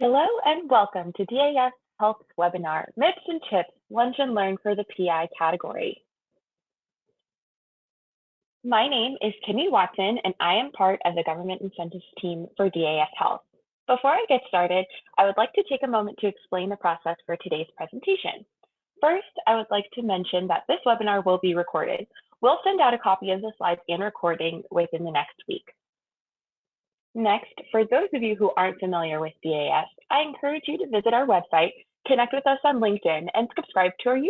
Hello and welcome to DAS Health's webinar, MIPS and CHIPS, Lunch and Learn for the PI category. My name is Kimmy Watson, and I am part of the Government Incentives team for DAS Health. Before I get started, I would like to take a moment to explain the process for today's presentation. First, I would like to mention that this webinar will be recorded. We'll send out a copy of the slides and recording within the next week. Next, for those of you who aren't familiar with DAS, I encourage you to visit our website, connect with us on LinkedIn, and subscribe to our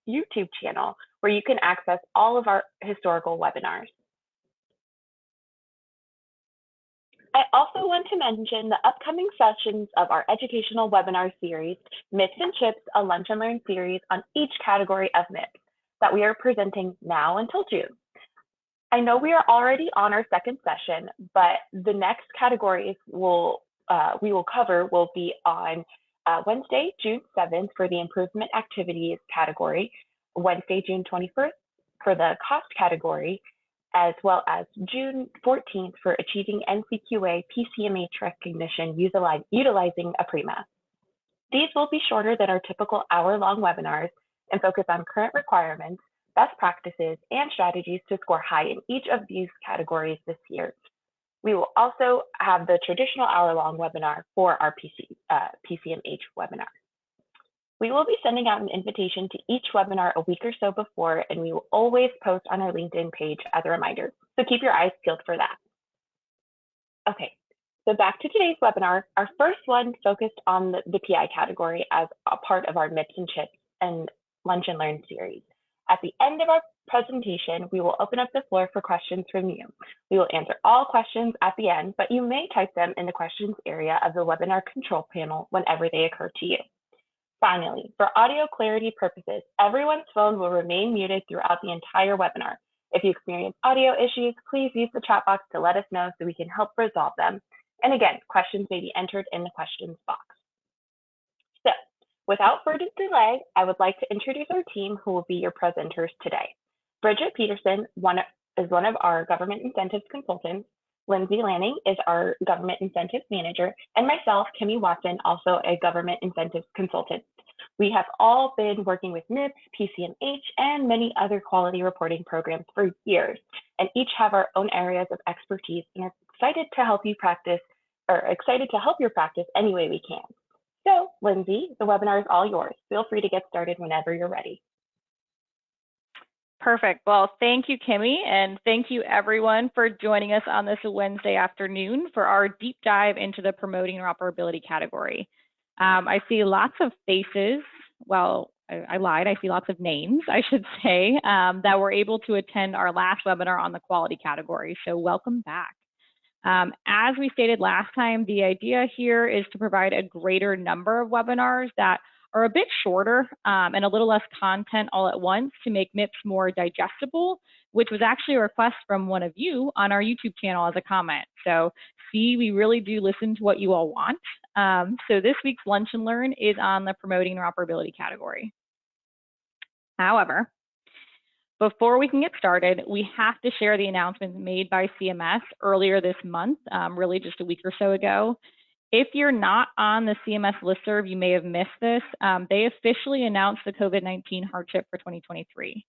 YouTube channel, where you can access all of our historical webinars. I also want to mention the upcoming sessions of our educational webinar series, MIPS and CHIPS, a Lunch and Learn series on each category of MIPS that we are presenting now until June. I know we are already on our second session, but the next categories we will cover will be on Wednesday, June 7th for the improvement activities category, Wednesday, June 21st for the cost category, as well as June 14th for achieving NCQA PCMH recognition utilizing APRIMA. These will be shorter than our typical hour-long webinars and focus on current requirements, best practices, and strategies to score high in each of these categories this year. We will also have the traditional hour-long webinar for our PCMH webinar. We will be sending out an invitation to each webinar a week or so before, and we will always post on our LinkedIn page as a reminder. So keep your eyes peeled for that. Okay, so back to today's webinar. Our first one focused on the PI category as a part of our MIPS and CHIPS and Lunch and Learn series. At the end of our presentation, we will open up the floor for questions from you. We will answer all questions at the end, but you may type them in the questions area of the webinar control panel whenever they occur to you. Finally, for audio clarity purposes, everyone's phone will remain muted throughout the entire webinar. If you experience audio issues, please use the chat box to let us know so we can help resolve them. And again, questions may be entered in the questions box. So, without further delay, I would like to introduce our team who will be your presenters today. Bridget Peterson is one of our government incentives consultants. Lindsay Lanning is our government incentives manager, and myself, Kimmy Watson, also a government incentives consultant. We have all been working with MIPS, PCMH, and many other quality reporting programs for years, and each have our own areas of expertise and are excited to help you help your practice any way we can. So, Lindsay, the webinar is all yours. Feel free to get started whenever you're ready. Perfect. Well, thank you, Kimmy, and thank you everyone for joining us on this Wednesday afternoon for our deep dive into the Promoting Interoperability category. I see lots of faces, well, I lied, I see lots of names, I should say, that were able to attend our last webinar on the quality category, so welcome back. As we stated last time, the idea here is to provide a greater number of webinars that are a bit shorter and a little less content all at once to make MIPS more digestible, which was actually a request from one of you on our YouTube channel as a comment. So see, we really do listen to what you all want. So this week's Lunch and Learn is on the Promoting Interoperability category. However, before we can get started, we have to share the announcements made by CMS earlier this month, really just a week or so ago. If you're not on the CMS listserv, you may have missed this. They officially announced the COVID-19 hardship for 2023.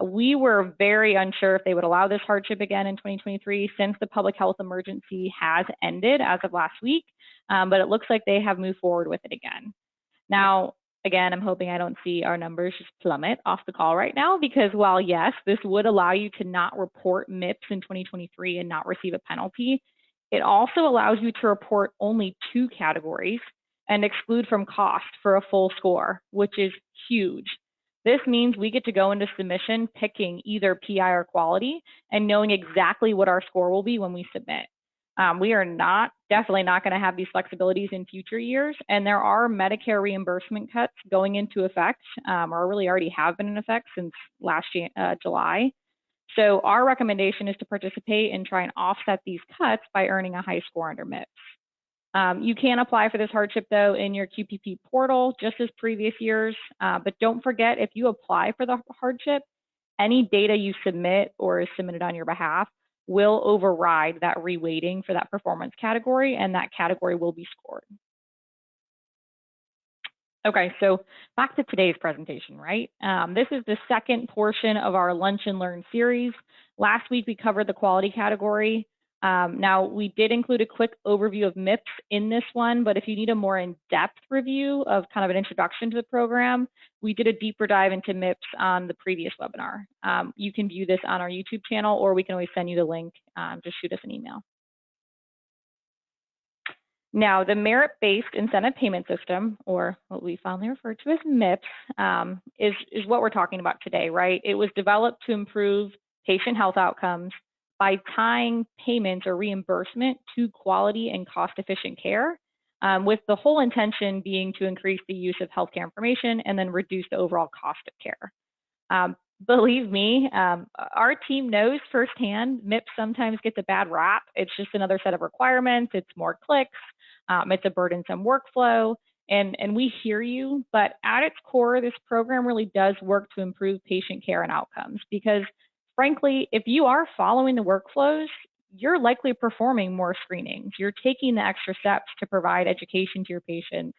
We were very unsure if they would allow this hardship again in 2023 since the public health emergency has ended as of last week, but it looks like they have moved forward with it again. Now, again, I'm hoping I don't see our numbers just plummet off the call right now because while yes, this would allow you to not report MIPS in 2023 and not receive a penalty, it also allows you to report only 2 categories and exclude from cost for a full score, which is huge. This means we get to go into submission picking either PI or quality and knowing exactly what our score will be when we submit. We are definitely not going to have these flexibilities in future years, and there are Medicare reimbursement cuts going into effect, or really already have been in effect since last July. So our recommendation is to participate and try and offset these cuts by earning a high score under MIPS. You can apply for this hardship, though, in your QPP portal, just as previous years. But don't forget, if you apply for the hardship, any data you submit or is submitted on your behalf will override that reweighting for that performance category, and that category will be scored. Okay, so back to today's presentation, right? This is the second portion of our Lunch and Learn series. Last week, we covered the quality category. Now, we did include a quick overview of MIPS in this one, but if you need a more in-depth review of kind of an introduction to the program, we did a deeper dive into MIPS on the previous webinar. You can view this on our YouTube channel, or we can always send you the link. Just shoot us an email. Now, the merit-based incentive payment system, or what we fondly refer to as MIPS, is what we're talking about today, right? It was developed to improve patient health outcomes by tying payments or reimbursement to quality and cost-efficient care, with the whole intention being to increase the use of healthcare information and then reduce the overall cost of care. Believe me, our team knows firsthand MIPS sometimes gets a bad rap. It's just another set of requirements. It's more clicks. It's a burdensome workflow. And we hear you, but at its core, this program really does work to improve patient care and outcomes. Because frankly, if you are following the workflows, you're likely performing more screenings. You're taking the extra steps to provide education to your patients,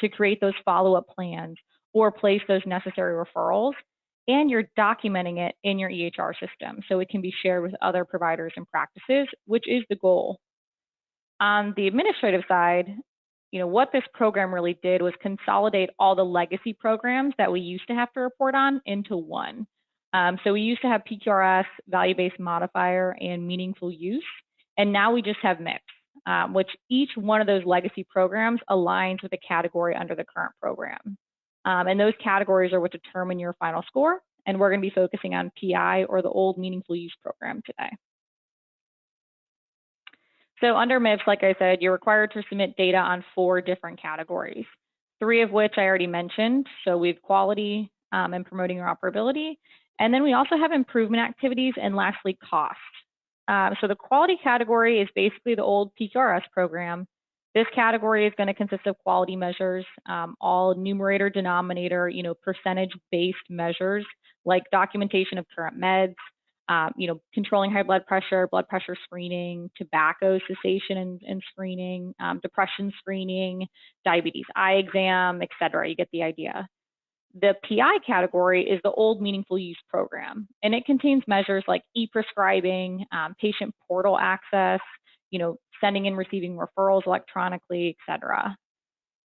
to create those follow-up plans or place those necessary referrals. And you're documenting it in your EHR system so it can be shared with other providers and practices, which is the goal. On the administrative side, what this program really did was consolidate all the legacy programs that we used to have to report on into one. So we used to have PQRS, value-based modifier, and meaningful use, and now we just have MIPS, which each one of those legacy programs aligns with a category under the current program. And those categories are what determine your final score. And we're going to be focusing on PI, or the old meaningful use program, today. So under MIPS, like I said, you're required to submit data on 4 different categories, 3 of which I already mentioned. So we have quality and promoting interoperability. And then we also have improvement activities, and lastly, cost. So the quality category is basically the old PQRS program. This category is going to consist of quality measures, all numerator, denominator, percentage-based measures like documentation of current meds, controlling high blood pressure screening, tobacco cessation and screening, depression screening, diabetes eye exam, et cetera. You get the idea. The PI category is the old meaningful use program, and it contains measures like e-prescribing, patient portal access, sending and receiving referrals electronically, et cetera.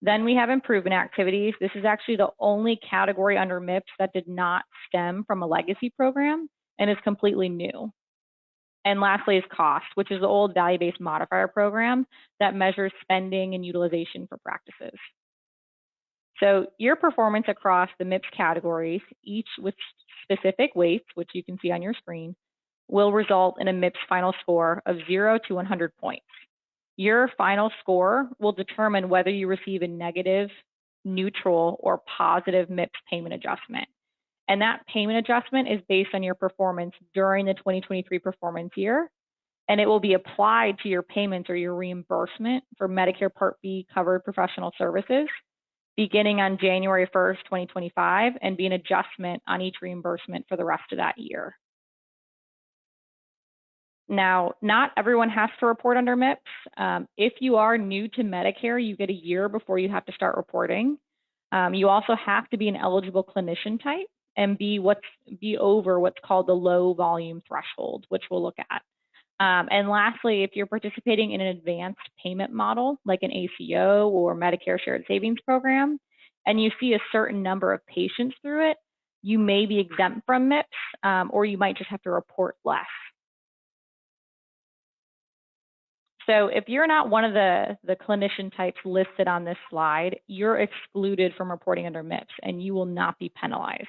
Then we have improvement activities. This is actually the only category under MIPS that did not stem from a legacy program and is completely new. And lastly is cost, which is the old value-based modifier program that measures spending and utilization for practices. So your performance across the MIPS categories, each with specific weights, which you can see on your screen, will result in a MIPS final score of 0 to 100 points. Your final score will determine whether you receive a negative, neutral, or positive MIPS payment adjustment. And that payment adjustment is based on your performance during the 2023 performance year, and it will be applied to your payments or your reimbursement for Medicare Part B covered professional services beginning on January 1st, 2025, and be an adjustment on each reimbursement for the rest of that year. Now, not everyone has to report under MIPS. If you are new to Medicare, you get a year before you have to start reporting. You also have to be an eligible clinician type and be over what's called the low volume threshold, which we'll look at. And lastly, if you're participating in an advanced payment model, like an ACO or Medicare Shared Savings Program, and you see a certain number of patients through it, you may be exempt from MIPS, or you might just have to report less. So if you're not one of the clinician types listed on this slide, you're excluded from reporting under MIPS, and you will not be penalized.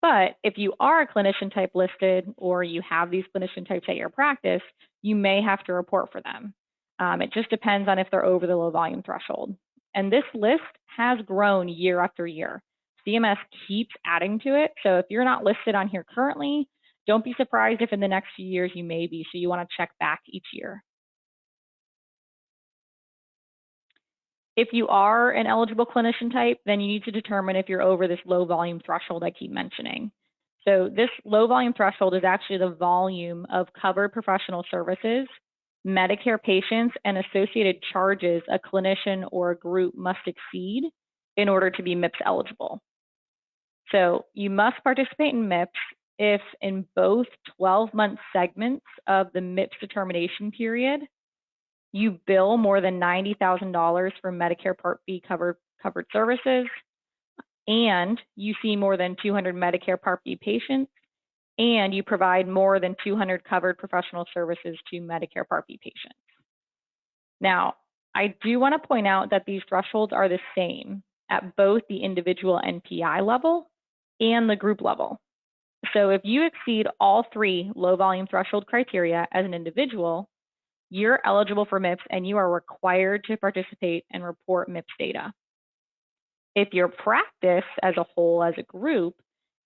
But if you are a clinician type listed, or you have these clinician types at your practice, you may have to report for them. It just depends on if they're over the low volume threshold. And this list has grown year after year. CMS keeps adding to it. So if you're not listed on here currently, don't be surprised if in the next few years you may be. So you want to check back each year. If you are an eligible clinician type, then you need to determine if you're over this low volume threshold I keep mentioning. So this low volume threshold is actually the volume of covered professional services, Medicare patients, and associated charges a clinician or a group must exceed in order to be MIPS eligible. So you must participate in MIPS if in both 12-month segments of the MIPS determination period, you bill more than $90,000 for Medicare Part B covered services, and you see more than 200 Medicare Part B patients, and you provide more than 200 covered professional services to Medicare Part B patients. Now, I do want to point out that these thresholds are the same at both the individual NPI level and the group level. So if you exceed all 3 low volume threshold criteria as an individual, you're eligible for MIPS and you are required to participate and report MIPS data. If your practice as a whole, as a group,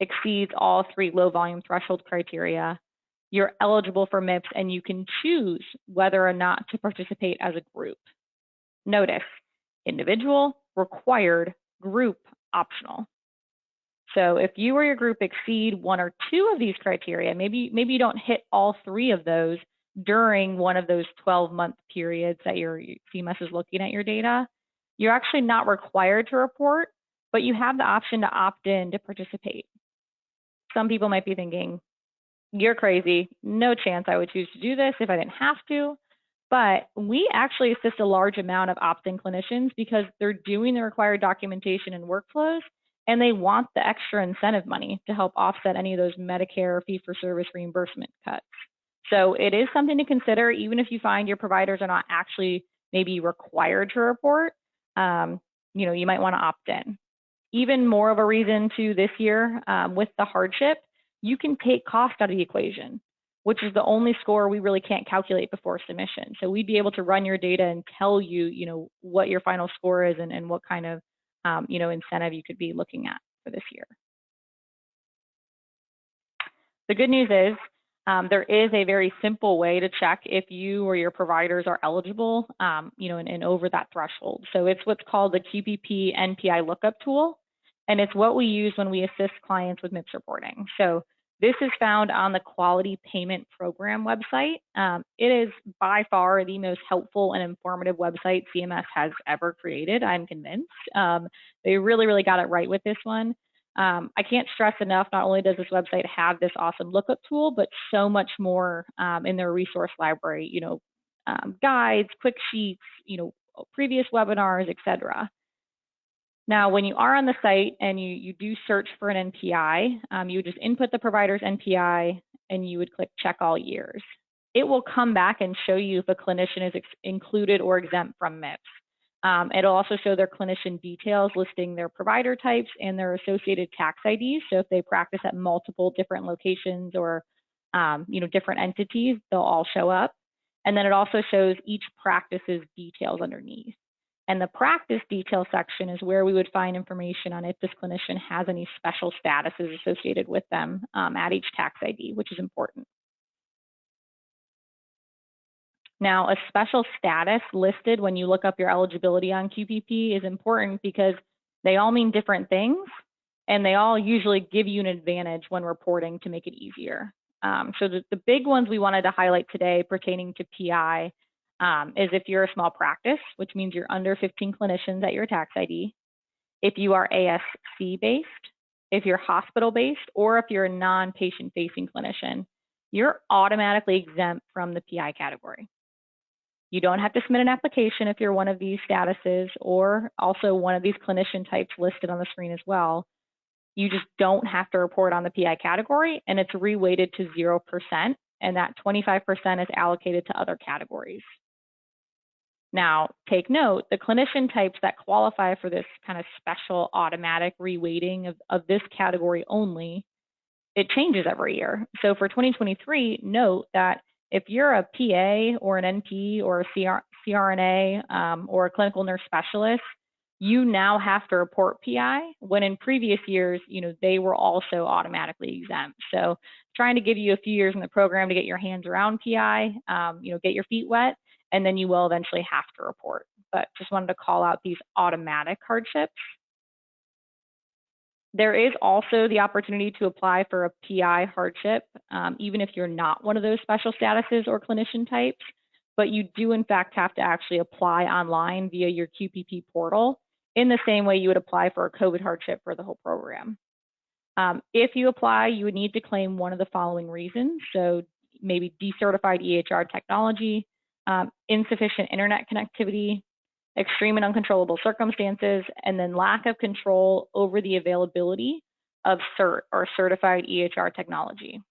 exceeds all 3 low volume threshold criteria, you're eligible for MIPS and you can choose whether or not to participate as a group. Notice, individual, required, group, optional. So if you or your group exceed 1 or 2 of these criteria, maybe you don't hit all 3 of those during one of those 12-month periods that your CMS is looking at your data, you're actually not required to report, but you have the option to opt in to participate. Some people might be thinking, you're crazy, no chance I would choose to do this if I didn't have to. But we actually assist a large amount of opt-in clinicians because they're doing the required documentation and workflows, and they want the extra incentive money to help offset any of those Medicare fee-for-service reimbursement cuts. So it is something to consider, even if you find your providers are not actually maybe required to report. You might want to opt in. Even more of a reason to this year with the hardship, you can take cost out of the equation, which is the only score we really can't calculate before submission. So we'd be able to run your data and tell you, what your final score is and what kind of, incentive you could be looking at for this year. The good news is there is a very simple way to check if you or your providers are eligible, and over that threshold. So it's what's called the QPP NPI lookup tool, and it's what we use when we assist clients with MIPS reporting. So this is found on the Quality Payment Program website. It is by far the most helpful and informative website CMS has ever created, I'm convinced. They really got it right with this one. I can't stress enough, not only does this website have this awesome lookup tool, but so much more in their resource library, guides, quick sheets, previous webinars, etc. Now, when you are on the site and you do search for an NPI, you would just input the provider's NPI and you would click check all years. It will come back and show you if a clinician is included or exempt from MIPS. It'll also show their clinician details, listing their provider types and their associated tax IDs. So if they practice at multiple different locations or different entities, they'll all show up. And then it also shows each practice's details underneath. And the practice detail section is where we would find information on if this clinician has any special statuses associated with them at each tax ID, which is important. Now, a special status listed when you look up your eligibility on QPP is important because they all mean different things, and they all usually give you an advantage when reporting to make it easier. So the big ones we wanted to highlight today pertaining to PI is if you're a small practice, which means you're under 15 clinicians at your tax ID, if you are ASC-based, if you're hospital-based, or if you're a non-patient-facing clinician, you're automatically exempt from the PI category. You don't have to submit an application if you're one of these statuses or also one of these clinician types listed on the screen as well. You just don't have to report on the PI category, and it's reweighted to 0%, and that 25% is allocated to other categories. Now, take note, the clinician types that qualify for this kind of special automatic reweighting of this category only, it changes every year. So for 2023, note that if you're a PA or an NP or a CRNA or a clinical nurse specialist, you now have to report PI, when in previous years, they were also automatically exempt. So trying to give you a few years in the program to get your hands around PI, get your feet wet, and then you will eventually have to report. But just wanted to call out these automatic hardships. There is also the opportunity to apply for a PI hardship, even if you're not one of those special statuses or clinician types, but you do in fact have to actually apply online via your QPP portal. in the same way you would apply for a COVID hardship for the whole program. If you apply, you would need to claim one of the following reasons. So maybe decertified EHR technology, insufficient internet connectivity, extreme and uncontrollable circumstances, and then lack of control over the availability of CERT or certified EHR technology.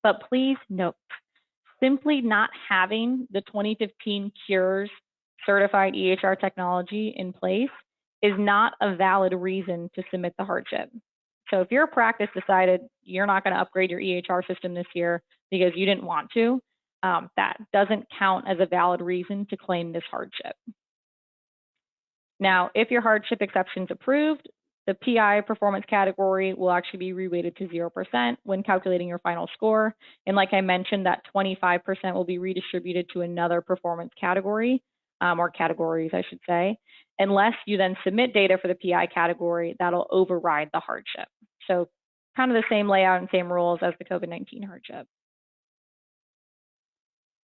But please note, simply not having the 2015 Cures certified EHR technology in place is not a valid reason to submit the hardship. So if your practice decided you're not going to upgrade your EHR system this year because you didn't want to, that doesn't count as a valid reason to claim this hardship. Now, if your hardship exception is approved, the PI performance category will actually be reweighted to 0% when calculating your final score. And like I mentioned, that 25% will be redistributed to another performance category, or categories, I should say, unless you then submit data for the PI category that'll override the hardship. So kind of the same layout and same rules as the COVID-19 hardship.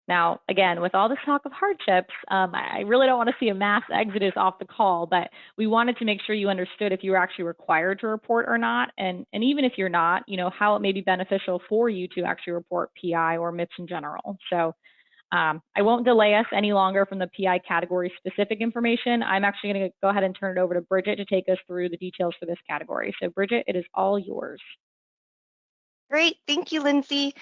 Now, again, with all this talk of hardships, I really don't want to see a mass exodus off the call, but we wanted to make sure you understood if you were actually required to report or not, and even if you're not, how it may be beneficial for you to actually report PI or MIPS in general. So I won't delay us any longer from the PI category specific information. I'm actually going to go ahead and turn it over to Bridget to take us through the details for this category. So Bridget, it is all yours. Great, thank you, Lindsay.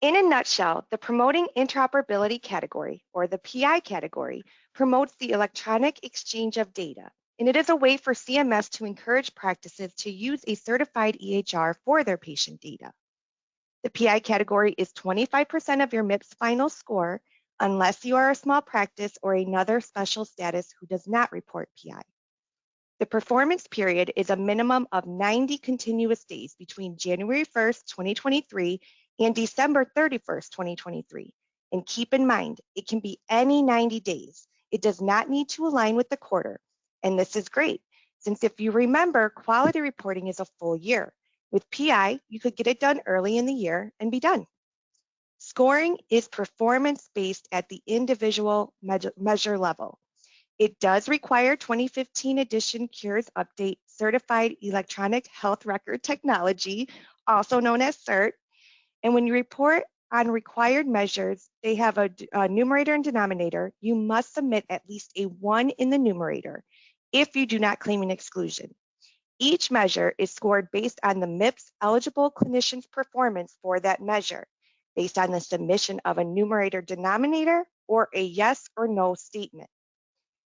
In a nutshell, the Promoting Interoperability category, or the PI category, promotes the electronic exchange of data, and it is a way for CMS to encourage practices to use a certified EHR for their patient data. The PI category is 25% of your MIPS final score, unless you are a small practice or another special status who does not report PI. The performance period is a minimum of 90 continuous days between January 1st, 2023 and December 31st, 2023. And keep in mind, it can be any 90 days. It does not need to align with the quarter. And this is great, since if you remember, quality reporting is a full year. With PI, you could get it done early in the year and be done. Scoring is performance-based at the individual measure level. It does require 2015 edition Cures Update Certified Electronic Health Record Technology, also known as CERT. And when you report on required measures, they have a numerator and denominator. You must submit at least a 1 in the numerator if you do not claim an exclusion. Each measure is scored based on the MIPS eligible clinician's performance for that measure, based on the submission of a numerator denominator or a yes or no statement.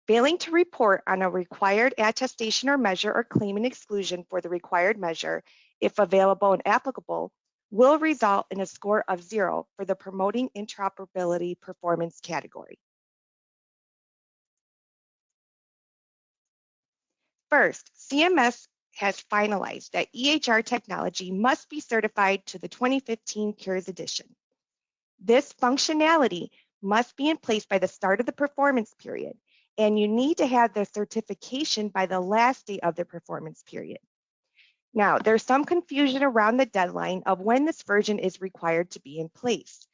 Failing to report on a required attestation or measure or claim an exclusion for the required measure, if available and applicable, will result in a score of 0 for the Promoting Interoperability performance category. First, CMS has finalized that EHR technology must be certified to the 2015 Cures edition. This functionality must be in place by the start of the performance period, and you need to have the certification by the last day of the performance period. Now, there's some confusion around the deadline of when this version is required to be in place.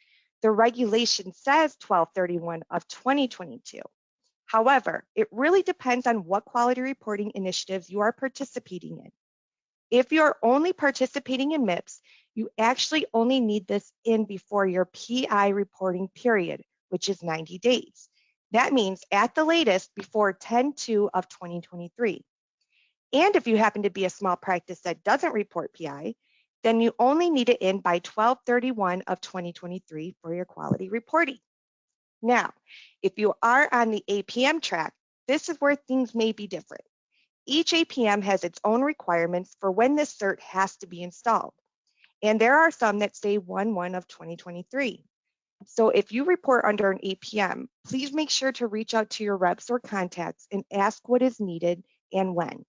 The regulation says 12/31 of 2022. However, it really depends on what quality reporting initiatives you are participating in. If you're only participating in MIPS, you actually only need this in before your PI reporting period, which is 90 days. That means at the latest before 10/2 of 2023. And if you happen to be a small practice that doesn't report PI, then you only need it in by 12/31 of 2023 for your quality reporting. Now, if you are on the APM track, this is where things may be different. Each APM has its own requirements for when this cert has to be installed. And there are some that say 1/1 of 2023. So if you report under an APM, please make sure to reach out to your reps or contacts and ask what is needed and when.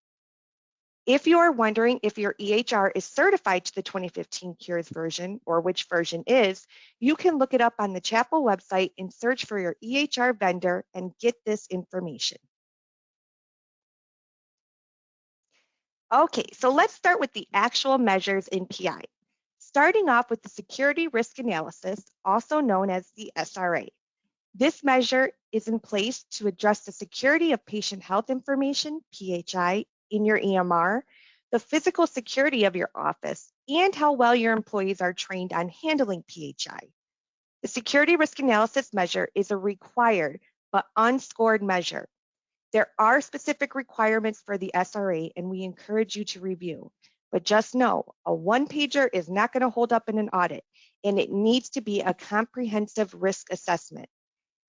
If you are wondering if your EHR is certified to the 2015 Cures version, or which version is, you can look it up on the Chapel website and search for your EHR vendor and get this information. Okay, so let's start with the actual measures in PI. Starting off with the Security Risk Analysis, also known as the SRA. This measure is in place to address the security of patient health information, PHI, in your EMR, the physical security of your office, and how well your employees are trained on handling PHI. The security risk analysis measure is a required but unscored measure. There are specific requirements for the SRA, and we encourage you to review. But just know, a one-pager is not going to hold up in an audit, and it needs to be a comprehensive risk assessment.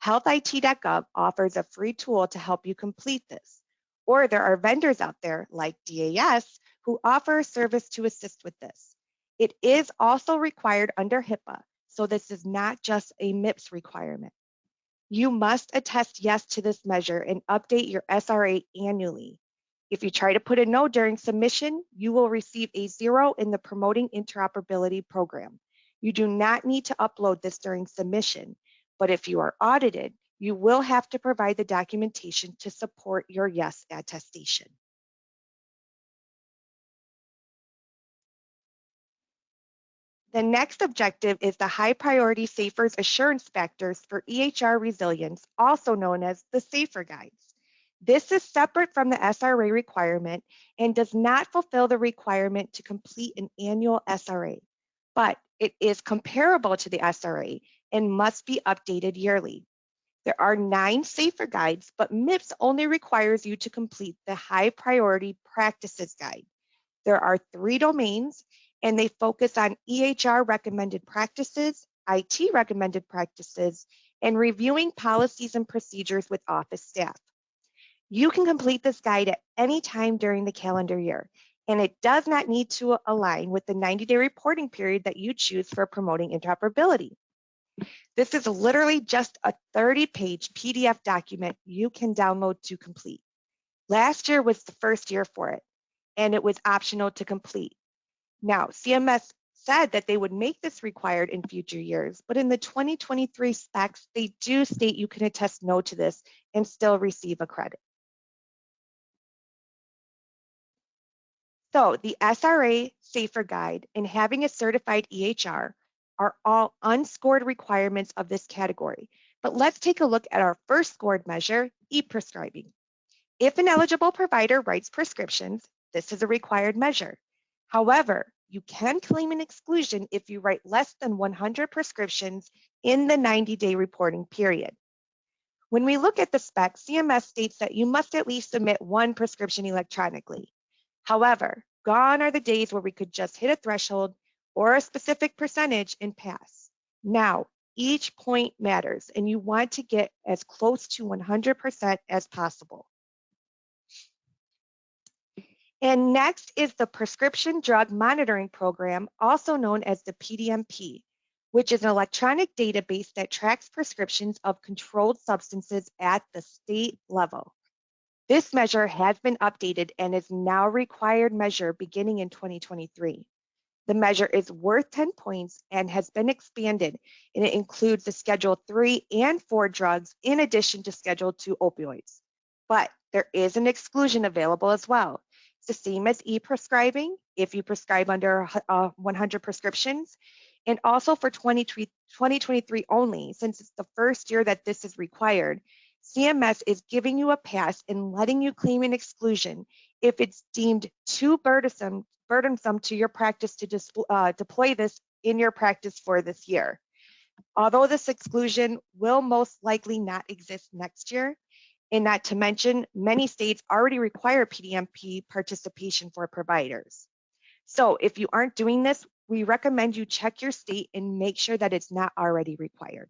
healthit.gov offers a free tool to help you complete this. Or there are vendors out there like DAS who offer a service to assist with this. It is also required under HIPAA, so this is not just a MIPS requirement. You must attest yes to this measure and update your SRA annually. If you try to put a no during submission, you will receive a 0 in the Promoting Interoperability program. You do not need to upload this during submission, but if you are audited, you will have to provide the documentation to support your yes attestation. The next objective is the high priority SAFER's assurance factors for EHR resilience, also known as the SAFER guides. This is separate from the SRA requirement and does not fulfill the requirement to complete an annual SRA, but it is comparable to the SRA and must be updated yearly. There are 9 SAFER guides, but MIPS only requires you to complete the high priority practices guide. There are 3 domains, and they focus on EHR recommended practices, IT recommended practices, and reviewing policies and procedures with office staff. You can complete this guide at any time during the calendar year, and it does not need to align with the 90-day reporting period that you choose for promoting interoperability. This is literally just a 30-page PDF document you can download to complete. Last year was the first year for it, and it was optional to complete. Now, CMS said that they would make this required in future years, but in the 2023 specs, they do state you can attest no to this and still receive a credit. So the SRA SAFER Guide and having a certified EHR are all unscored requirements of this category. But let's take a look at our first scored measure, e-prescribing. If an eligible provider writes prescriptions, this is a required measure. However, you can claim an exclusion if you write less than 100 prescriptions in the 90-day reporting period. When we look at the spec, CMS states that you must at least submit 1 prescription electronically. However, gone are the days where we could just hit a threshold or a specific percentage and pass. Now, each point matters, and you want to get as close to 100% as possible. And next is the Prescription Drug Monitoring Program, also known as the PDMP, which is an electronic database that tracks prescriptions of controlled substances at the state level. This measure has been updated and is now a required measure beginning in 2023. The measure is worth 10 points and has been expanded, and it includes the Schedule 3 and 4 drugs in addition to Schedule 2 opioids. But there is an exclusion available as well. It's the same as e-prescribing if you prescribe under 100 prescriptions, and also for 2023 only, since it's the first year that this is required, CMS is giving you a pass and letting you claim an exclusion if it's deemed too burdensome to your practice to deploy this in your practice for this year. Although this exclusion will most likely not exist next year, and not to mention, many states already require PDMP participation for providers. So if you aren't doing this, we recommend you check your state and make sure that it's not already required.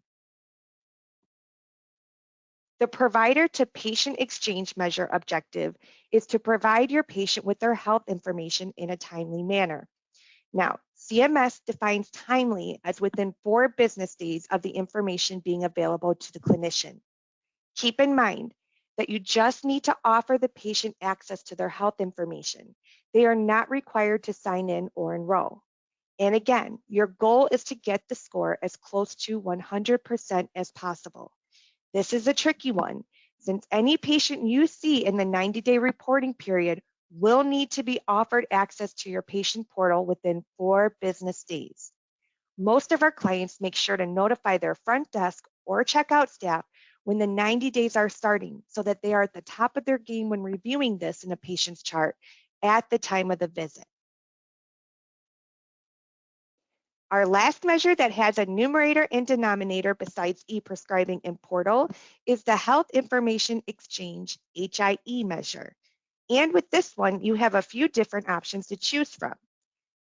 The provider to patient exchange measure objective is to provide your patient with their health information in a timely manner. Now, CMS defines timely as within 4 business days of the information being available to the clinician. Keep in mind that you just need to offer the patient access to their health information. They are not required to sign in or enroll. And again, your goal is to get the score as close to 100% as possible. This is a tricky one, since any patient you see in the 90-day reporting period will need to be offered access to your patient portal within 4 business days. Most of our clients make sure to notify their front desk or checkout staff when the 90 days are starting so that they are at the top of their game when reviewing this in a patient's chart at the time of the visit. Our last measure that has a numerator and denominator besides e-prescribing and portal is the Health Information Exchange, HIE measure. And with this one, you have a few different options to choose from.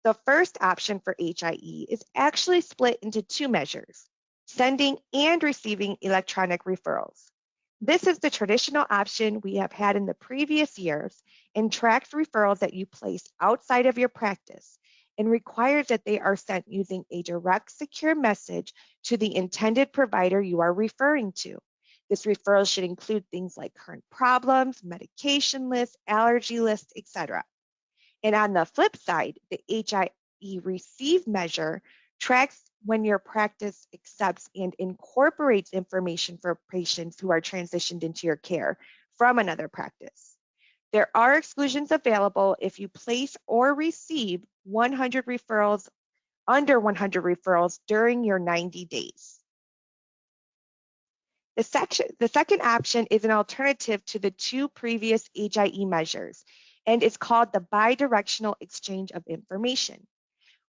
The first option for HIE is actually split into two measures, sending and receiving electronic referrals. This is the traditional option we have had in the previous years and tracks referrals that you place outside of your practice and requires that they are sent using a direct, secure message to the intended provider you are referring to. This referral should include things like current problems, medication lists, allergy lists, etc. And on the flip side, the HIE receive measure tracks when your practice accepts and incorporates information for patients who are transitioned into your care from another practice. There are exclusions available if you place or receive 100 referrals, under 100 referrals during your 90 days. The second option is an alternative to the two previous HIE measures, and it's called the bidirectional exchange of information.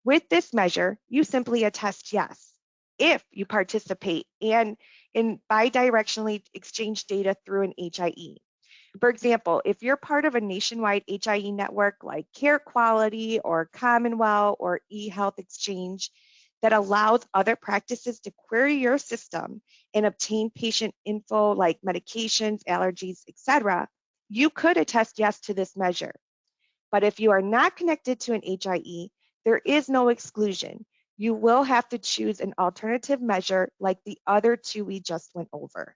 With this measure, you simply attest yes if you participate and in bidirectionally exchange data through an HIE. For example, if you're part of a nationwide HIE network like Care Quality or Commonwealth or eHealth Exchange that allows other practices to query your system and obtain patient info like medications, allergies, etc., you could attest yes to this measure. But if you are not connected to an HIE, there is no exclusion. You will have to choose an alternative measure like the other two we just went over.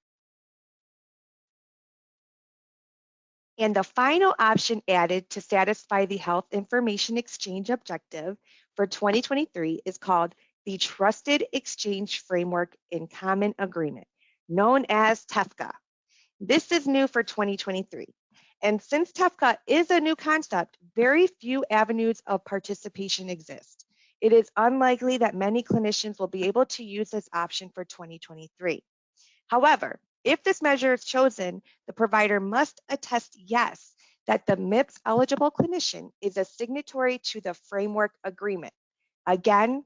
And the final option added to satisfy the Health Information Exchange objective for 2023 is called the Trusted Exchange Framework in Common Agreement, known as TEFCA. This is new for 2023. And since TEFCA is a new concept, very few avenues of participation exist. It is unlikely that many clinicians will be able to use this option for 2023. However, if this measure is chosen, the provider must attest yes that the MIPS eligible clinician is a signatory to the framework agreement. Again,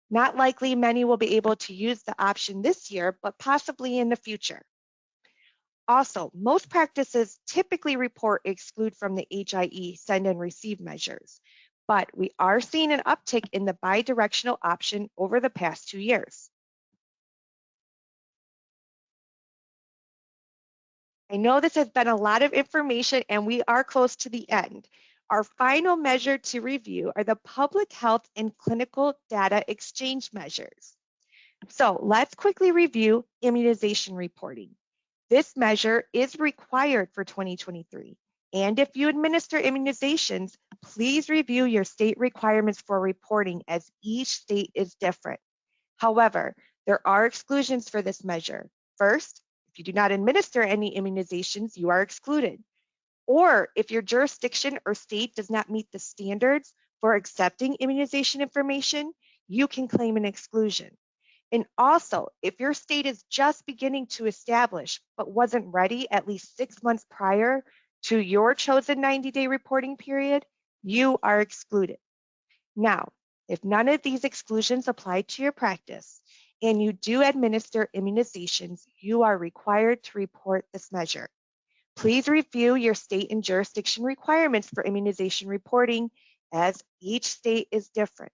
not likely many will be able to use the option this year, but possibly in the future. Also, most practices typically report exclude from the HIE send and receive measures, but we are seeing an uptick in the bidirectional option over the past 2 years. I know this has been a lot of information and we are close to the end. Our final measure to review are the public health and clinical data exchange measures. So let's quickly review immunization reporting. This measure is required for 2023. And if you administer immunizations, please review your state requirements for reporting as each state is different. However, there are exclusions for this measure. First, if you do not administer any immunizations, you are excluded. Or if your jurisdiction or state does not meet the standards for accepting immunization information, you can claim an exclusion. And also, if your state is just beginning to establish but wasn't ready at least 6 months prior to your chosen 90-day reporting period, you are excluded. Now, if none of these exclusions apply to your practice and you do administer immunizations, you are required to report this measure. Please review your state and jurisdiction requirements for immunization reporting as each state is different.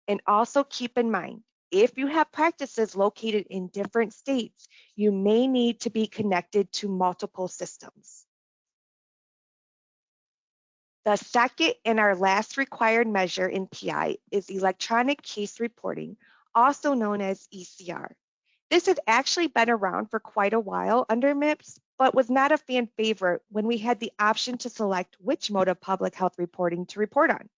And also keep in mind, if you have practices located in different states, you may need to be connected to multiple systems. The second and our last required measure in PI is electronic case reporting, also known as ECR. This has actually been around for quite a while under MIPS, but was not a fan favorite when we had the option to select which mode of public health reporting to report on.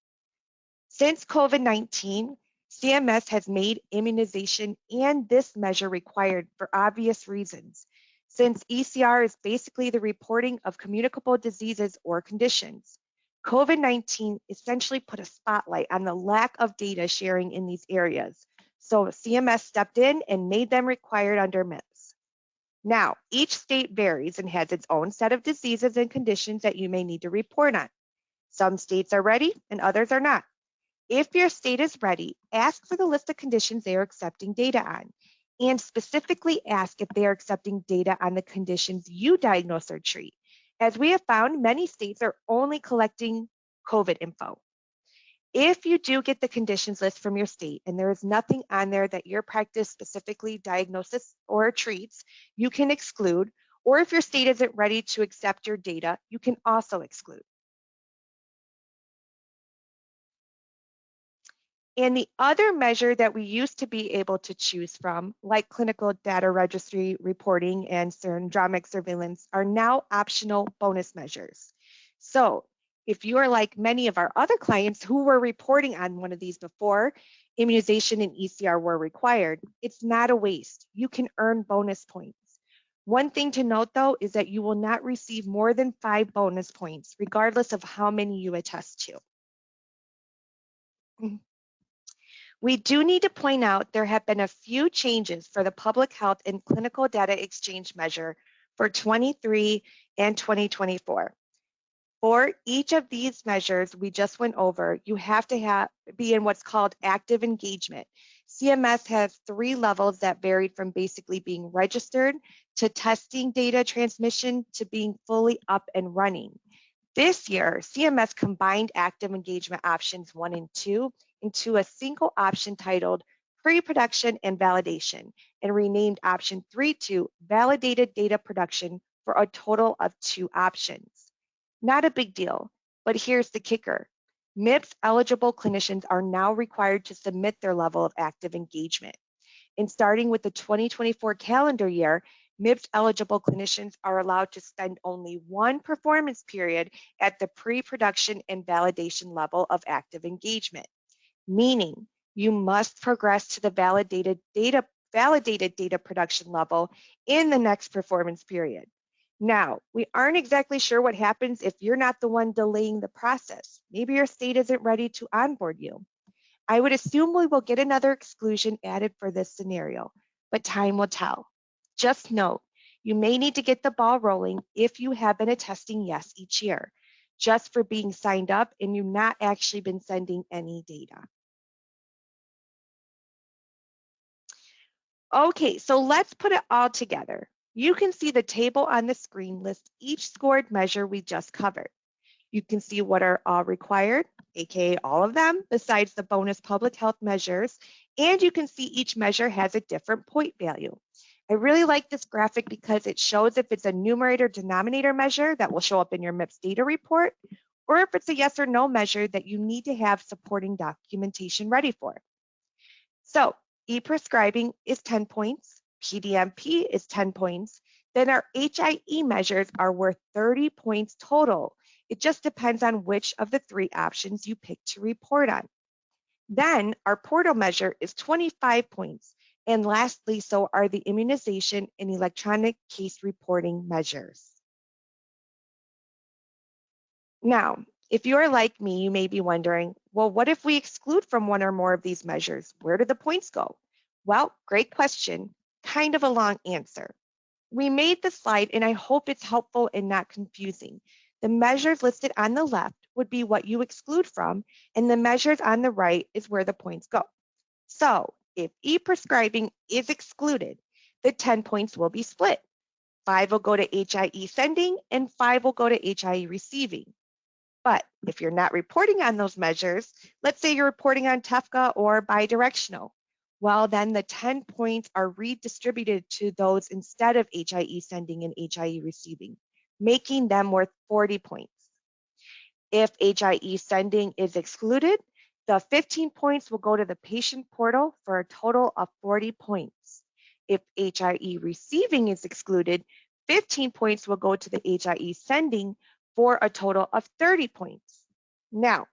Since COVID-19, CMS has made immunization and this measure required for obvious reasons, since ECR is basically the reporting of communicable diseases or conditions. COVID-19 essentially put a spotlight on the lack of data sharing in these areas, so CMS stepped in and made them required under MIPS. Now, each state varies and has its own set of diseases and conditions that you may need to report on. Some states are ready and others are not. If your state is ready, ask for the list of conditions they are accepting data on, and specifically ask if they are accepting data on the conditions you diagnose or treat. As we have found, many states are only collecting COVID info. If you do get the conditions list from your state and there is nothing on there that your practice specifically diagnoses or treats, you can exclude, or if your state isn't ready to accept your data, you can also exclude. And the other measure that we used to be able to choose from, like clinical data registry reporting and syndromic surveillance, are now optional bonus measures. So if you are like many of our other clients who were reporting on one of these before immunization and ECR were required, it's not a waste. You can earn bonus points. One thing to note, though, is that you will not receive more than 5 bonus points, regardless of how many you attest to. We do need to point out there have been a few changes for the public health and clinical data exchange measure for 23 and 2024. For each of these measures we just went over, you have to be in what's called active engagement. CMS has 3 levels that varied from basically being registered to testing data transmission to being fully up and running. This year, CMS combined active engagement options 1 and 2 into a single option titled Pre-Production and Validation, and renamed option 3 to Validated Data Production for a total of 2 options. Not a big deal, but here's the kicker. MIPS eligible clinicians are now required to submit their level of active engagement. And starting with the 2024 calendar year, MIPS eligible clinicians are allowed to spend only 1 performance period at the pre-production and validation level of active engagement, meaning you must progress to the validated data production level in the next performance period. Now, we aren't exactly sure what happens if you're not the one delaying the process. Maybe your state isn't ready to onboard you. I would assume we will get another exclusion added for this scenario, but time will tell. Just note, you may need to get the ball rolling if you have been attesting yes each year, just for being signed up and you've not actually been sending any data. Okay, so let's put it all together. You can see the table on the screen lists each scored measure we just covered. You can see what are all required, aka all of them, besides the bonus public health measures, and you can see each measure has a different point value. I really like this graphic because it shows if it's a numerator-denominator measure that will show up in your MIPS data report, or if it's a yes or no measure that you need to have supporting documentation ready for. So e-prescribing is 10 points, PDMP is 10 points, then our HIE measures are worth 30 points total. It just depends on which of the 3 options you pick to report on. Then our portal measure is 25 points. And lastly, so are the immunization and electronic case reporting measures. Now, if you're like me, you may be wondering, well, what if we exclude from one or more of these measures? Where do the points go? Well, great question, kind of a long answer. We made the slide and I hope it's helpful and not confusing. The measures listed on the left would be what you exclude from, and the measures on the right is where the points go. So if e-prescribing is excluded, the 10 points will be split. 5 will go to HIE sending and 5 will go to HIE receiving. But if you're not reporting on those measures, let's say you're reporting on TEFCA or bidirectional, well, then the 10 points are redistributed to those instead of HIE sending and HIE receiving, making them worth 40 points. If HIE sending is excluded, the 15 points will go to the patient portal for a total of 40 points. If HIE receiving is excluded, 15 points will go to the HIE sending for a total of 30 points. Now,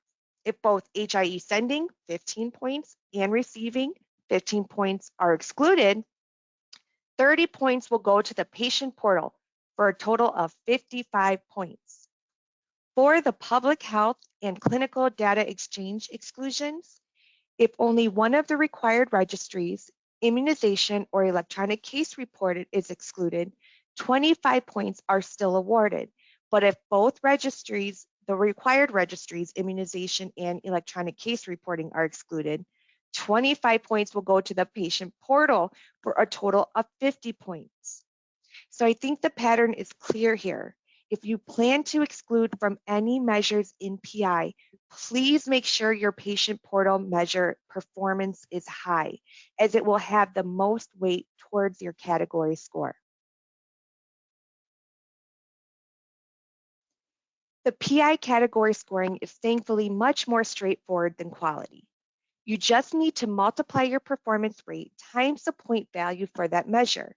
if both HIE sending, 15 points, and receiving, 15 points are excluded, 30 points will go to the patient portal for a total of 55 points. For the public health and clinical data exchange exclusions, if only one of the required registries, immunization or electronic case reported is excluded, 25 points are still awarded. But if both registries, the required registries, immunization and electronic case reporting, are excluded, 25 points will go to the patient portal for a total of 50 points. So I think the pattern is clear here. If you plan to exclude from any measures in PI, please make sure your patient portal measure performance is high, as it will have the most weight towards your category score. The PI category scoring is thankfully much more straightforward than quality. You just need to multiply your performance rate times the point value for that measure.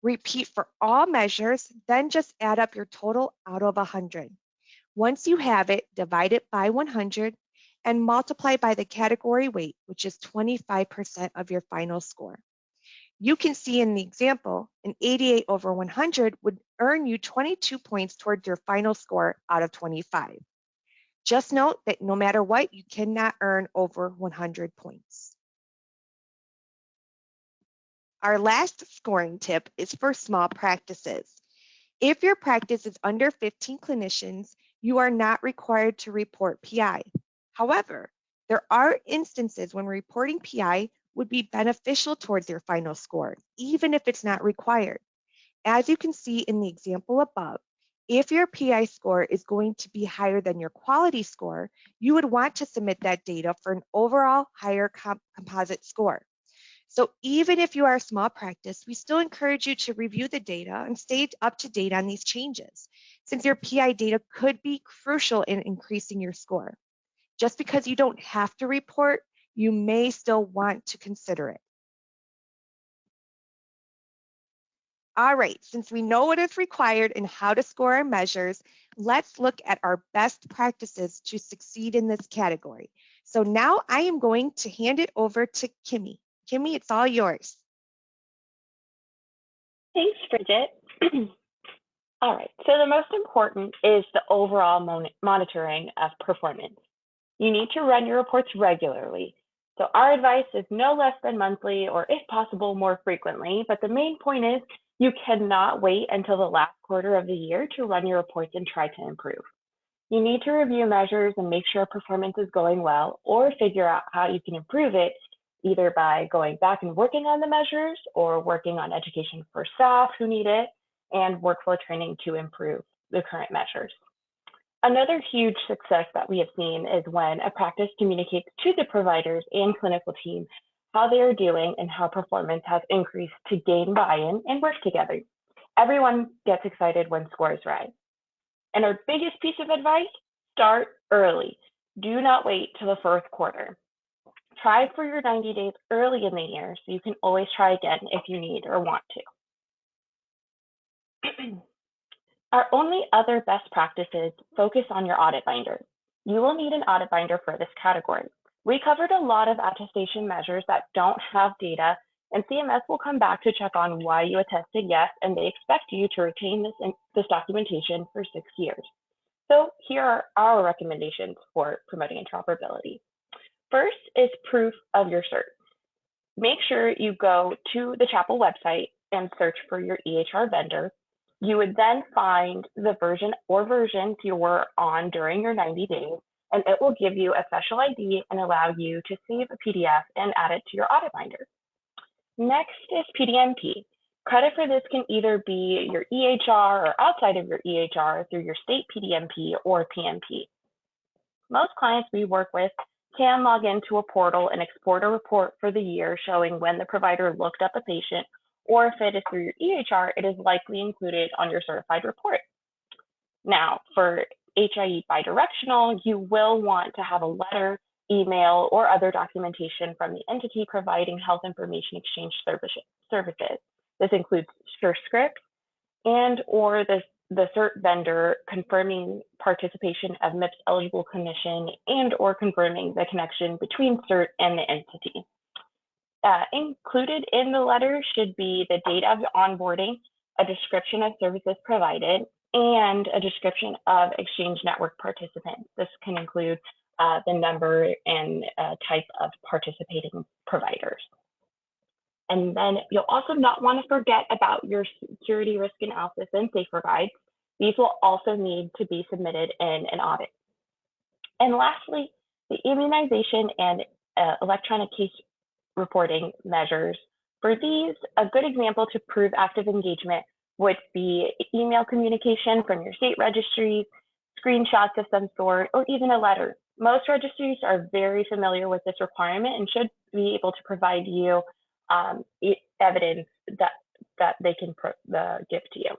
Repeat for all measures, then just add up your total out of 100. Once you have it, divide it by 100 and multiply by the category weight, which is 25% of your final score. You can see in the example, an 88 over 100 would earn you 22 points towards your final score out of 25. Just note that no matter what, you cannot earn over 100 points. Our last scoring tip is for small practices. If your practice is under 15 clinicians, you are not required to report PI. However, there are instances when reporting PI would be beneficial towards your final score, even if it's not required. As you can see in the example above, if your PI score is going to be higher than your quality score, you would want to submit that data for an overall higher composite score. So even if you are a small practice, we still encourage you to review the data and stay up to date on these changes, since your PI data could be crucial in increasing your score. Just because you don't have to report, you may still want to consider it. All right, since we know what is required and how to score our measures, let's look at our best practices to succeed in this category. So now I am going to hand it over to Kimmy. Kimmy, it's all yours. Thanks, Bridget. All right, so the most important is the overall monitoring of performance. You need to run your reports regularly. So our advice is no less than monthly or if possible more frequently, but the main point is you cannot wait until the last quarter of the year to run your reports and try to improve. You need to review measures and make sure performance is going well, or figure out how you can improve it, either by going back and working on the measures or working on education for staff who need it and workflow training to improve the current measures. Another huge success that we have seen is when a practice communicates to the providers and clinical team how they are doing and how performance has increased to gain buy-in and work together. Everyone gets excited when scores rise. And our biggest piece of advice, start early. Do not wait till the fourth quarter. Try for your 90 days early in the year so you can always try again if you need or want to. Our only other best practices focus on your audit binder. You will need an audit binder for this category. We covered a lot of attestation measures that don't have data, and CMS will come back to check on why you attested yes, and they expect you to retain this documentation for 6 years. So here are our recommendations for promoting interoperability. First is proof of your cert. Make sure you go to the Chapel website and search for your EHR vendor. You would then find the version or versions you were on during your 90 days, and it will give you a special ID and allow you to save a PDF and add it to your audit binder. Next is PDMP. Credit for this can either be your EHR or outside of your EHR through your state PDMP or PMP. Most clients we work with can log into a portal and export a report for the year showing when the provider looked up a patient, or if it is through your EHR, it is likely included on your certified report. Now, for HIE bidirectional, you will want to have a letter, email, or other documentation from the entity providing health information exchange services. This includes scripts and or the cert vendor confirming participation of MIPS eligible clinician and or confirming the connection between cert and the entity. Included in the letter should be the date of onboarding, a description of services provided, and a description of exchange network participants. This can include the number and type of participating providers. And then you'll also not want to forget about your security risk analysis and safer guides. These will also need to be submitted in an audit. And lastly, the immunization and electronic case reporting measures. For these, a good example to prove active engagement would be email communication from your state registries, screenshots of some sort, or even a letter. Most registries are very familiar with this requirement and should be able to provide you evidence that they can give to you.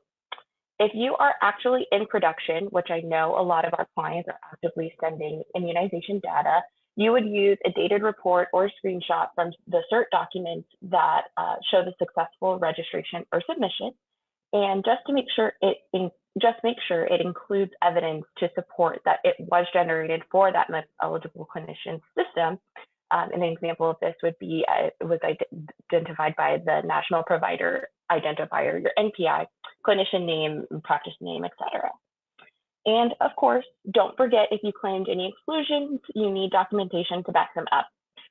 If you are actually in production, which I know a lot of our clients are actively sending immunization data, you would use a dated report or screenshot from the CERT documents that show the successful registration or submission. And just to make sure it includes evidence to support that it was generated for that MIPS eligible clinician system. An example of this would be it was identified by the National Provider Identifier, your NPI, clinician name, practice name, etc. And of course, don't forget if you claimed any exclusions, you need documentation to back them up.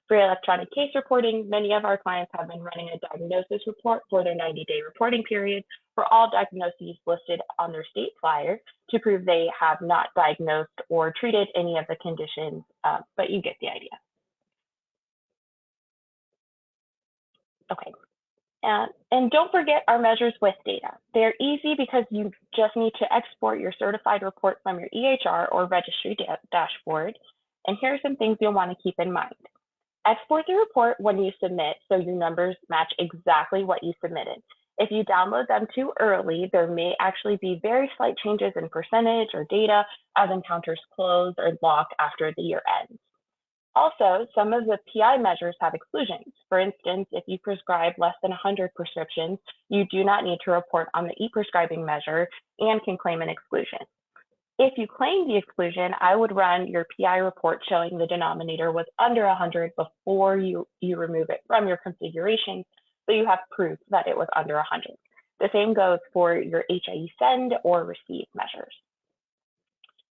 For electronic case reporting, many of our clients have been running a diagnosis report for their 90-day reporting period for all diagnoses listed on their state flyer to prove they have not diagnosed or treated any of the conditions, but you get the idea. Okay. And don't forget our measures with data. They're easy because you just need to export your certified report from your EHR or registry dashboard. And here are some things you'll want to keep in mind. Export the report when you submit so your numbers match exactly what you submitted. If you download them too early, there may actually be very slight changes in percentage or data as encounters close or lock after the year ends. Also, some of the PI measures have exclusions. For instance, if you prescribe less than 100 prescriptions, you do not need to report on the e-prescribing measure and can claim an exclusion. If you claim the exclusion, I would run your PI report showing the denominator was under 100 before you remove it from your configuration, so you have proof that it was under 100. The same goes for your HIE send or receive measures.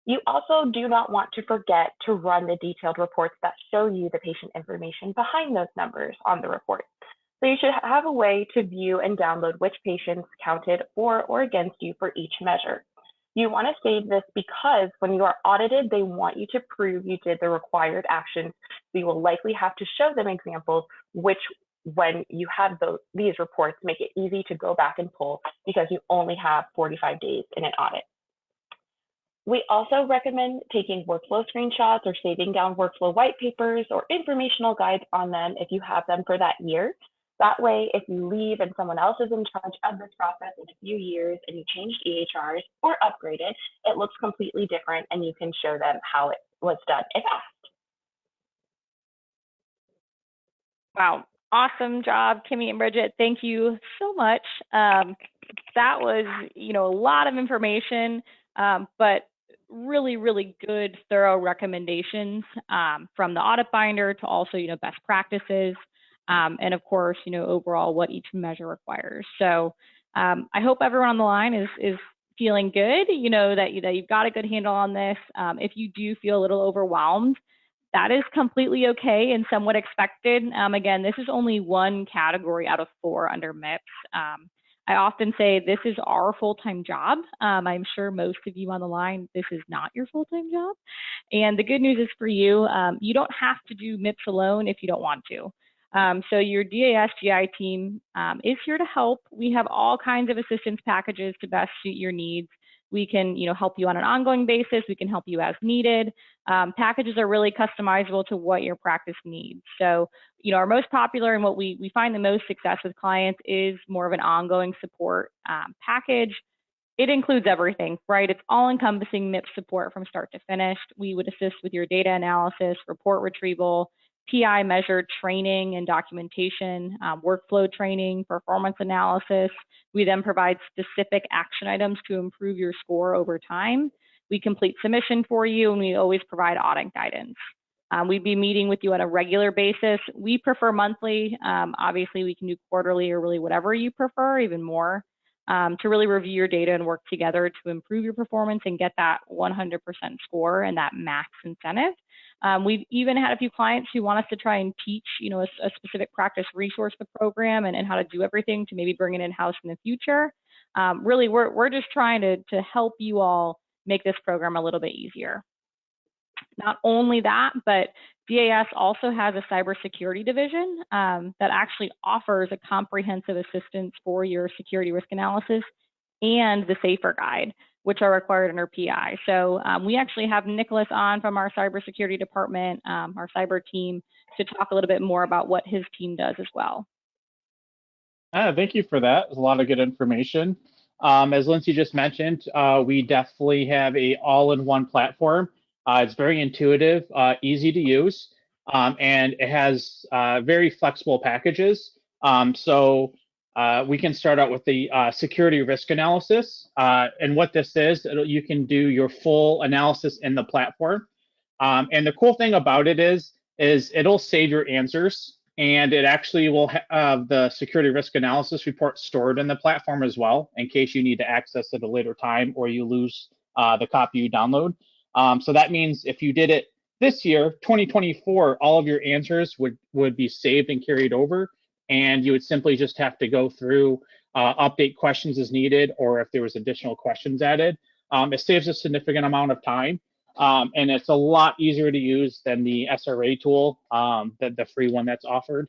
You also do not want to forget to run the detailed reports that show you the patient information behind those numbers on the report. So you should have a way to view and download which patients counted for or against you for each measure. You want to save this because when you are audited, they want you to prove you did the required actions. So you will likely have to show them examples, which when you have these reports, make it easy to go back and pull because you only have 45 days in an audit. We also recommend taking workflow screenshots or saving down workflow white papers or informational guides on them if you have them for that year. That way, if you leave and someone else is in charge of this process in a few years and you changed EHRs or upgraded, it looks completely different and you can show them how it was done if asked. Wow, awesome job, Kimmy and Bridget. Thank you so much. That was, a lot of information, but really, really good, thorough recommendations from the audit binder to also, best practices. And of course, overall what each measure requires. So I hope everyone on the line is feeling good, that you've got a good handle on this. If you do feel a little overwhelmed, that is completely okay and somewhat expected. Again, this is only one category out of 4 under MIPS. I often say this is our full-time job. I'm sure most of you on the line, this is not your full-time job. And the good news is for you, you don't have to do MIPS alone if you don't want to. So your DAS-GI team is here to help. We have all kinds of assistance packages to best suit your needs. We can, help you on an ongoing basis. We can help you as needed. Packages are really customizable to what your practice needs. So, our most popular and what we find the most success with clients is more of an ongoing support package. It includes everything, right? It's all-encompassing MIPS support from start to finish. We would assist with your data analysis, report retrieval, PI measure training and documentation, workflow training, performance analysis. We then provide specific action items to improve your score over time. We complete submission for you, and we always provide audit guidance. We'd be meeting with you on a regular basis. We prefer monthly. Obviously, we can do quarterly or really whatever you prefer, even more, to really review your data and work together to improve your performance and get that 100% score and that max incentive. We've even had a few clients who want us to try and teach, a specific practice resource the program and how to do everything to maybe bring it in-house in the future. Really, we're just trying to help you all make this program a little bit easier. Not only that, but DAS also has a cybersecurity division that actually offers a comprehensive assistance for your security risk analysis and the SAFER guide, which are required under PI. So we actually have Nicholas on from our cybersecurity department, our cyber team, to talk a little bit more about what his team does as well. Thank you for that. There's a lot of good information. As Lindsay just mentioned, we definitely have a all-in-one platform. It's very intuitive, easy to use, and it has very flexible packages. So we can start out with the security risk analysis. And what this is, you can do your full analysis in the platform. And the cool thing about it is it'll save your answers, and it actually will have the security risk analysis report stored in the platform as well, in case you need to access it at a later time or you lose the copy you download. So that means if you did it this year, 2024, all of your answers would be saved and carried over, and you would simply just have to go through, update questions as needed, or if there was additional questions added. It saves a significant amount of time. And it's a lot easier to use than the SRA tool, the free one that's offered.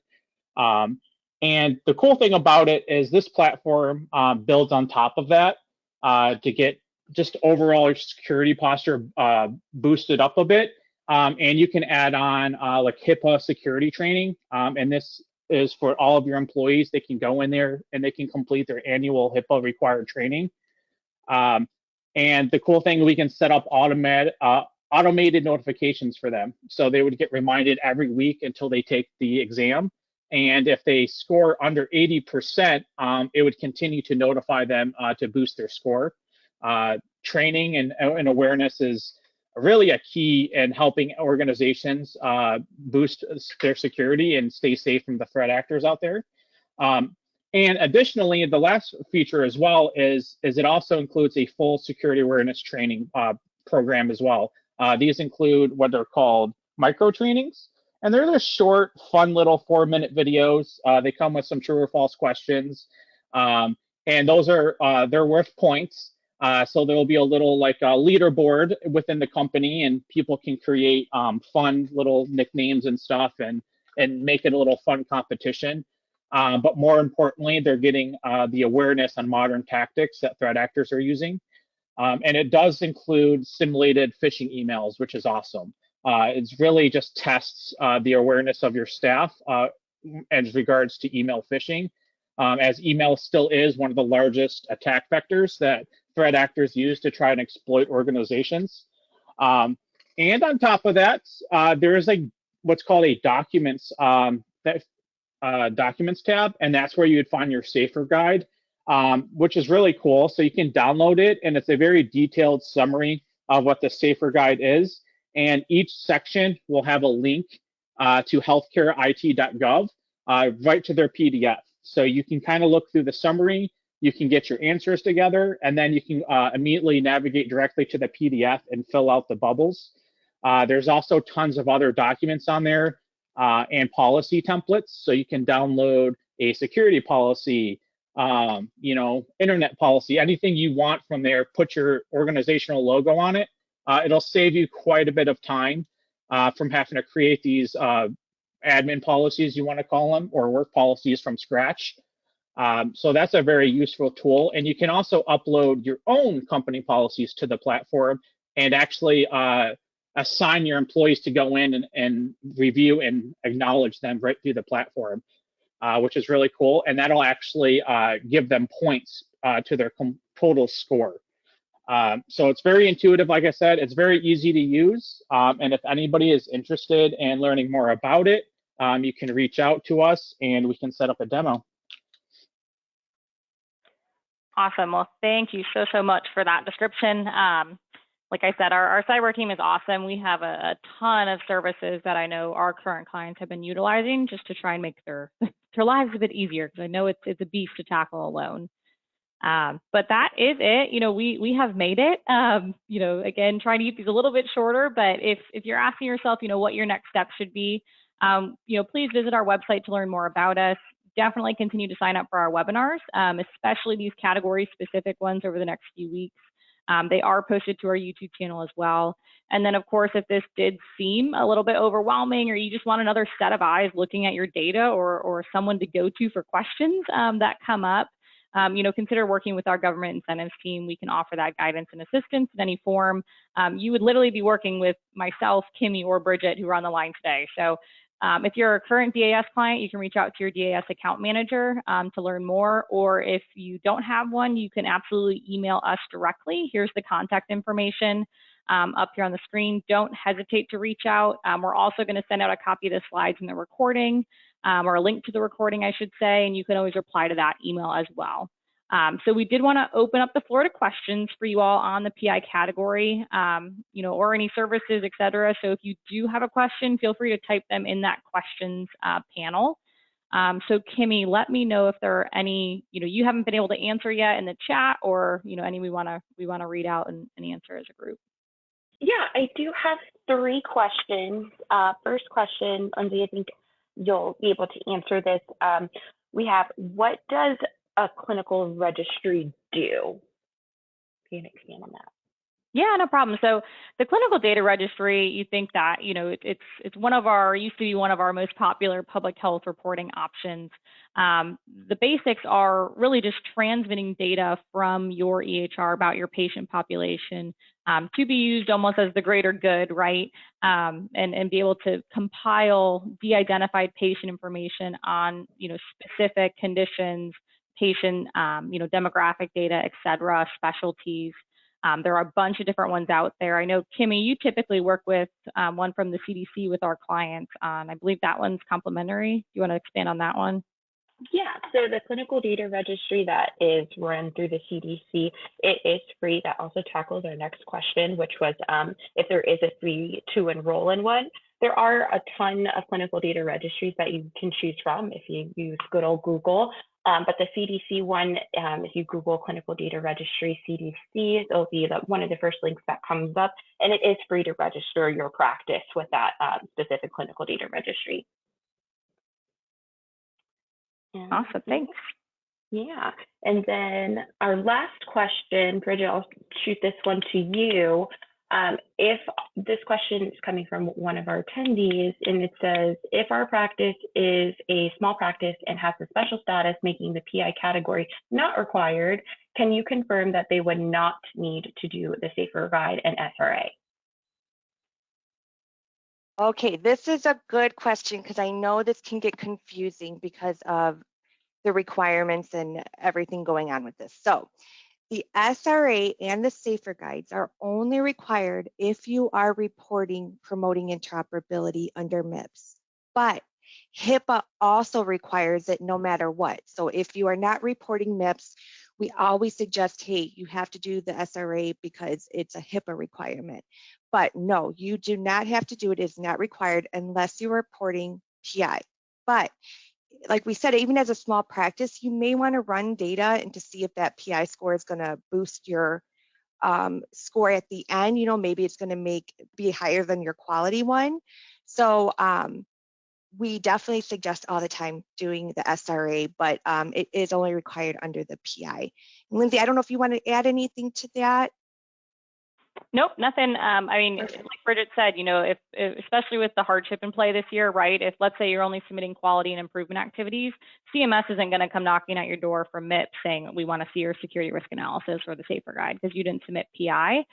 And the cool thing about it is this platform builds on top of that to get just overall security posture boosted up a bit. And you can add on like HIPAA security training. And this is for all of your employees. They can go in there and they can complete their annual HIPAA required training. And the cool thing, we can set up automated notifications for them. So they would get reminded every week until they take the exam. And if they score under 80%, it would continue to notify them to boost their score. Training and awareness is really a key in helping organizations boost their security and stay safe from the threat actors out there. And additionally, the last feature as well is it also includes a full security awareness training program as well. These include what they're called micro trainings, and they're just short, fun little 4-minute videos. They come with some true or false questions, and those are they're worth points. So there will be a little like a leaderboard within the company, and people can create fun little nicknames and stuff, and make it a little fun competition. But more importantly, they're getting the awareness on modern tactics that threat actors are using. And it does include simulated phishing emails, which is awesome. It's really just tests the awareness of your staff as regards to email phishing, as email still is one of the largest attack vectors that threat actors use to try and exploit organizations. And on top of that, there is what's called a documents documents tab, and that's where you would find your SAFER guide, which is really cool. So you can download it, and it's a very detailed summary of what the SAFER guide is. And each section will have a link to healthcareIT.gov right to their PDF. So you can kind of look through the summary, you can get your answers together, and then you can immediately navigate directly to the PDF and fill out the bubbles. There's also tons of other documents on there and policy templates. So you can download a security policy, internet policy, anything you want from there, put your organizational logo on it. It'll save you quite a bit of time from having to create these admin policies, you want to call them, or work policies from scratch. So that's a very useful tool. And you can also upload your own company policies to the platform and actually assign your employees to go in and review and acknowledge them right through the platform, which is really cool. And that'll actually give them points to their total score. So it's very intuitive. Like I said, it's very easy to use. And if anybody is interested in learning more about it, you can reach out to us and we can set up a demo. Awesome. Well, thank you so much for that description. Like I said, our cyber team is awesome. We have a ton of services that I know our current clients have been utilizing just to try and make their lives a bit easier, because I know it's a beast to tackle alone. But that is it. We have made it. Again, trying to keep these a little bit shorter, but if you're asking yourself, what your next steps should be, please visit our website to learn more about us. Definitely continue to sign up for our webinars, especially these category-specific ones over the next few weeks. They are posted to our YouTube channel as well. And then, of course, if this did seem a little bit overwhelming, or you just want another set of eyes looking at your data, or someone to go to for questions that come up, consider working with our government incentives team. We can offer that guidance and assistance in any form. You would literally be working with myself, Kimmy, or Bridget, who are on the line today. So if you're a current DAS client, you can reach out to your DAS account manager to learn more, or if you don't have one, you can absolutely email us directly. Here's the contact information up here on the screen. Don't hesitate to reach out. We're also going to send out a copy of the slides and the recording, or a link to the recording, I should say, and you can always reply to that email as well. So we did want to open up the floor to questions for you all on the PI category, or any services, et cetera. So if you do have a question, feel free to type them in that questions panel. So Kimmy, let me know if there are any, you haven't been able to answer yet in the chat, or, any we want to read out and answer as a group. Yeah, I do have 3 questions. First question, Lindsay, I think you'll be able to answer this. We have, what does a clinical registry do? Can you expand on that? Yeah, no problem. So the clinical data registry, you think that, it's used to be one of our most popular public health reporting options. The basics are really just transmitting data from your EHR about your patient population to be used almost as the greater good, right? And be able to compile de-identified patient information on, specific conditions, patient, demographic data, et cetera, specialties. There are a bunch of different ones out there. I know, Kimmy, you typically work with one from the CDC with our clients. I believe that one's complimentary. Do you want to expand on that one? Yeah, so the clinical data registry that is run through the CDC, it is free. That also tackles our next question, which was if there is a fee to enroll in one. There are a ton of clinical data registries that you can choose from if you use good old Google. But the CDC one, if you Google clinical data registry CDC, it'll be one of the first links that comes up, and it is free to register your practice with that specific clinical data registry. Awesome, thanks. Yeah, and then our last question, Bridget, I'll shoot this one to you. If this question is coming from one of our attendees, and it says, if our practice is a small practice and has a special status making the PI category not required, can you confirm that they would not need to do the Safer Guide and SRA? Okay, this is a good question because I know this can get confusing because of the requirements and everything going on with this. So the SRA and the Safer Guides are only required if you are reporting promoting interoperability under MIPS. But HIPAA also requires it no matter what. So if you are not reporting MIPS, we always suggest, hey, you have to do the SRA because it's a HIPAA requirement. But no, you do not have to do it. It's not required unless you're reporting PI. But like we said, even as a small practice, you may want to run data and to see if that PI score is going to boost your score at the end. Maybe it's going to be higher than your quality one. So we definitely suggest all the time doing the SRA, but it is only required under the PI. Lindsay, I don't know if you want to add anything to that. Nope, nothing. I mean, like Bridget said, if especially with the hardship in play this year, right? If let's say you're only submitting quality and improvement activities, CMS isn't going to come knocking at your door from MIPS saying we want to see your security risk analysis or the Safer Guide because you didn't submit PI.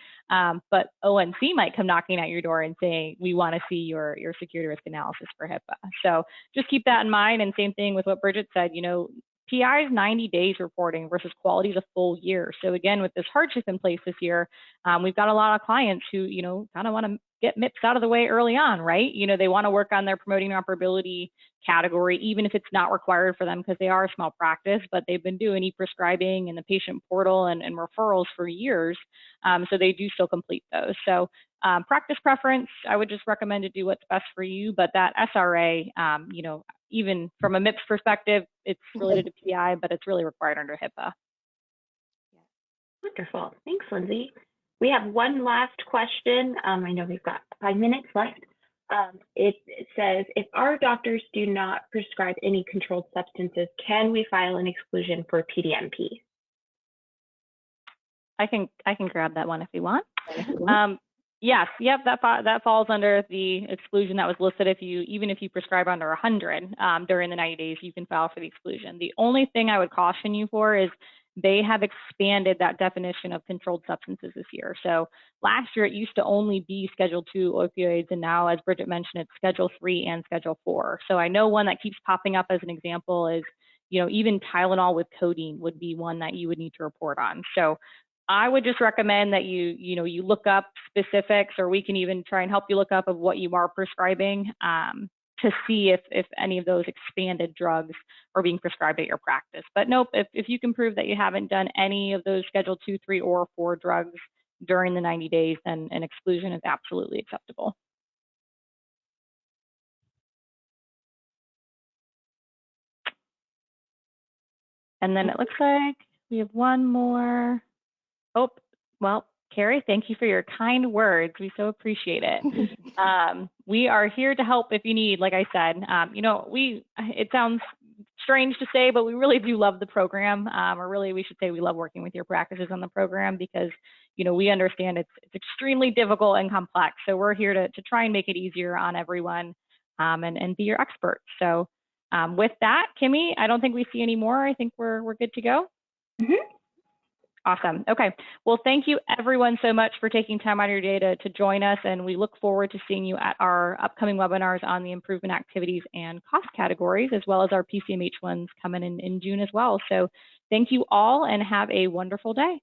But ONC might come knocking at your door and saying we want to see your security risk analysis for HIPAA. So just keep that in mind. And same thing with what Bridget said. PI is 90 days reporting versus quality is a full year. So again, with this hardship in place this year, we've got a lot of clients who, kind of want to get MIPS out of the way early on, right? They want to work on their promoting interoperability category, even if it's not required for them because they are a small practice, but they've been doing e-prescribing and the patient portal and referrals for years. So they do still complete those. So practice preference, I would just recommend to do what's best for you, but that SRA, even from a MIPS perspective, it's related to PI, but it's really required under HIPAA. Wonderful. Thanks, Lindsay. We have one last question. I know we've got 5 minutes left. It says, if our doctors do not prescribe any controlled substances, can we file an exclusion for PDMP? I can grab that one if you want. Yes, yep, that falls under the exclusion that was listed. Even if you prescribe under 100 during the 90 days, you can file for the exclusion. The only thing I would caution you for is they have expanded that definition of controlled substances this year. So last year it used to only be Schedule 2 opioids, and now, as Bridget mentioned, it's Schedule 3 and Schedule 4. So I know one that keeps popping up as an example is, even Tylenol with codeine would be one that you would need to report on. So I would just recommend that you look up specifics, or we can even try and help you look up of what you are prescribing to see if any of those expanded drugs are being prescribed at your practice. But nope, if you can prove that you haven't done any of those Schedule 2, 3, or 4 drugs during the 90 days, then an exclusion is absolutely acceptable. And then it looks like we have one more. Oh, well, Carrie, thank you for your kind words. We so appreciate it. We are here to help if you need, like I said. It sounds strange to say, but we really do love the program, or really we should say we love working with your practices on the program, because we understand it's extremely difficult and complex. So we're here to try and make it easier on everyone, and be your expert. So with that, Kimmy, I don't think we see any more. I think we're good to go. Mm-hmm. Awesome. Okay. Well, thank you everyone so much for taking time out of your day to join us, and we look forward to seeing you at our upcoming webinars on the improvement activities and cost categories, as well as our PCMH ones coming in June as well. So thank you all, and have a wonderful day.